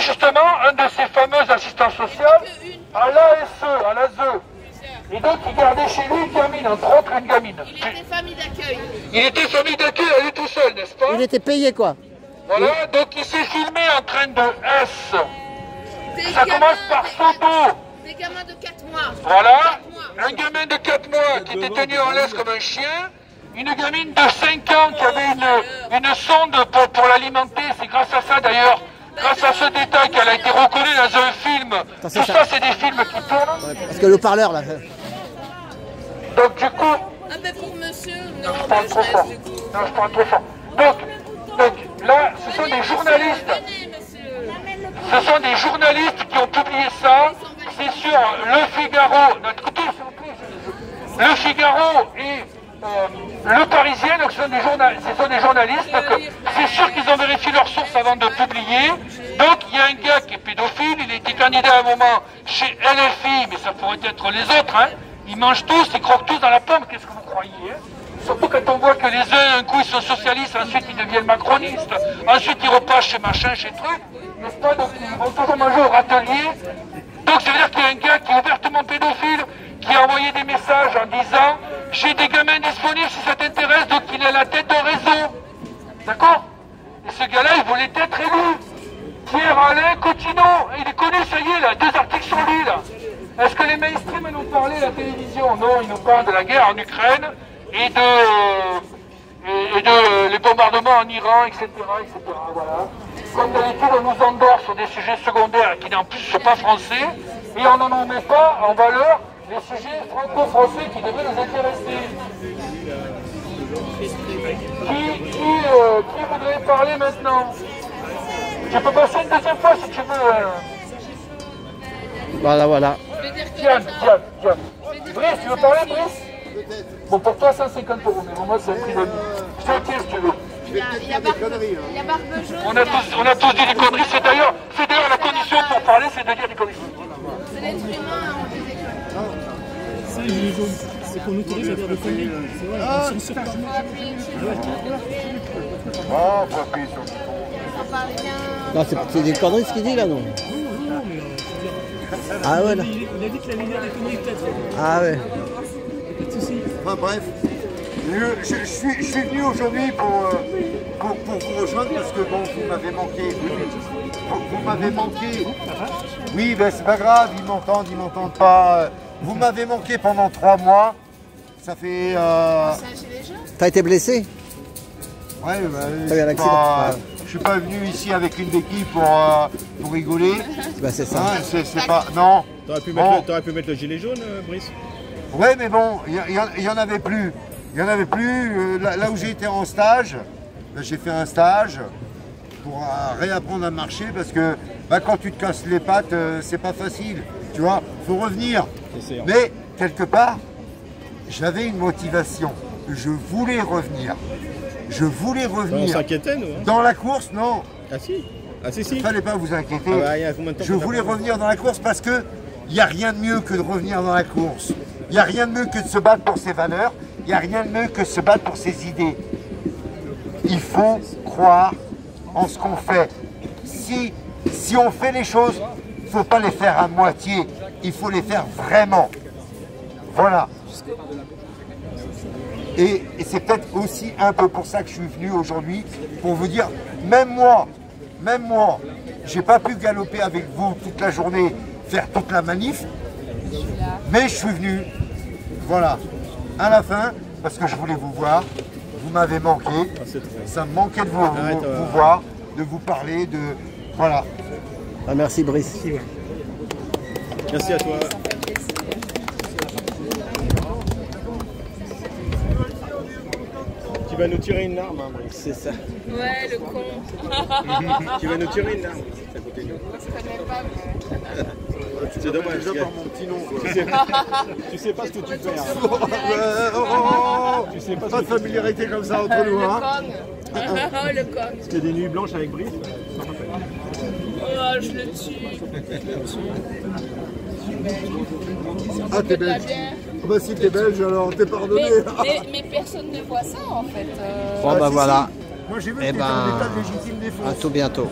justement un de ces fameux assistants sociaux à l'ASE, à l'ASE. Et donc il gardait chez lui une gamine, entre autres une gamine. Il était famille d'accueil. Il était famille d'accueil à lui tout seul, n'est-ce pas? Il était payé quoi? Voilà, donc il s'est filmé en train de S. Ça commence par Soto. Des gamins de 4 mois. Voilà, un gamin de 4 mois qui était tenu en laisse comme un chien. Une gamine de 5 ans qui avait une sonde pour l'alimenter. C'est grâce à ça d'ailleurs, grâce à ce détail qu'elle a été reconnue dans un film. Tout ça, c'est des films qui tournent. Ouais, parce que le parleur là. Donc du coup... Ah ben pour monsieur, non, je parle trop fort. Non, je parle trop fort. Donc là, ce sont des journalistes. Ce sont des journalistes qui ont publié ça. C'est sur Le Figaro. Le Figaro et Le Parisien. Donc ce sont des journalistes. C'est sûr qu'ils ont vérifié leurs sources avant de publier. Donc il y a un gars qui est pédophile. Il a été candidat à un moment chez LFI, mais ça pourrait être les autres. Hein. Ils mangent tous, ils croquent tous dans la pomme. Qu'est-ce que vous croyez hein? Surtout quand on voit que les uns, un coup, ils sont socialistes, ensuite ils deviennent macronistes, ensuite ils repassent chez machin, chez truc, n'est-ce pas? Donc ils vont toujours manger au râtelier. Donc ça veut dire qu'il y a un gars qui est ouvertement pédophile, qui a envoyé des messages en disant « J'ai des gamins disponibles si ça t'intéresse », donc il est la tête d'un réseau. D'accord? Et ce gars-là, il voulait être élu. Pierre-Alain Coutinho, il est connu, ça y est, là, 2 articles sur lui, là. Est-ce que les mainstream en ont parlé à la télévision? Non, ils nous parlent de la guerre en Ukraine et de les bombardements en Iran, etc. etc. Voilà. Comme d'habitude, on nous endort sur des sujets secondaires qui en plus ne sont pas français et on n'en met pas en valeur les sujets franco-français qui devraient nous intéresser. Qui voudrait parler maintenant? Je peux passer une deuxième fois si tu veux. Voilà. Diane. Brice, tu veux parler, Brice? Bon, pour toi, 150 €, mais pour moi, c'est un prix d'amis. Je te retire si tu veux. Il y a Barbe Jaune. On a tous dit des conneries. C'est d'ailleurs la condition pour parler, c'est de dire des conneries. C'est l'être humain en des écoles. C'est les jaunes. C'est qu'on autorise à dire des conneries. C'est vrai, on s'en sort pas. Oh, faut appuyer sur le bouton. Ça parle bien. Non, c'est des conneries ce qu'il dit là, non? Non, mais Ah ouais, là. il a dit que la lumière des conneries peut-être. Ah ouais. Pas de soucis. Enfin bref, je suis venu aujourd'hui pour vous rejoindre parce que bon, vous m'avez manqué. Vous m'avez manqué. Oui, ben c'est pas grave, ils m'entendent pas. Vous m'avez manqué pendant 3 mois. Ça fait... T'as été blessé? Ouais, T'as eu un accident? Je suis pas venu ici avec une béquille pour rigoler. Bah c'est ça. Hein, c'est pas... Non. T'aurais pu mettre le gilet jaune, Brice? Ouais, mais bon, il y en avait plus. Il y en avait plus. Là où j'ai été en stage, j'ai fait un stage pour réapprendre à marcher parce que quand tu te casses les pattes, c'est pas facile. Tu vois, faut revenir. Mais quelque part, j'avais une motivation. Je voulais revenir. On s'inquiétait, nous. Hein. Dans la course, non. Ah si. Ah si. Il fallait pas vous inquiéter. Ah bah, y a combien de temps je voulais revenir dans la course parce que il n'y a rien de mieux que de revenir dans la course. Il n'y a rien de mieux que de se battre pour ses valeurs. Il n'y a rien de mieux que de se battre pour ses idées. Il faut croire en ce qu'on fait. Si on fait les choses, il ne faut pas les faire à moitié. Il faut les faire vraiment. Voilà. Et c'est peut-être aussi un peu pour ça que je suis venu aujourd'hui, pour vous dire, même moi, j'ai pas pu galoper avec vous toute la journée, faire toute la manif, mais je suis venu, voilà, à la fin, parce que je voulais vous voir, vous m'avez manqué, ça me manquait de vous voir, de vous parler, de... Voilà. Ah, merci Brice. Merci à toi. Tu vas nous tirer une larme, hein, Brice. C'est ça. Ouais, le con. Tu vas nous tirer une larme, Brice, à côté de nous. On se connaît pas, mais... C'est dommage. Déjà par mon petit nom. Tu sais pas ce que tu fais. Tu sais pas de familiarité comme ça entre nous. Hein. Le con. C'était des nuits blanches avec Brice. Oh, je le tue. Ah, t'es belge. Ah bah si t'es belge, alors t'es pardonné. Mais personne ne voit ça, en fait. Bon bah voilà. Moi j'ai vu que Eh t'étais en état de légitime défense. à tout bientôt.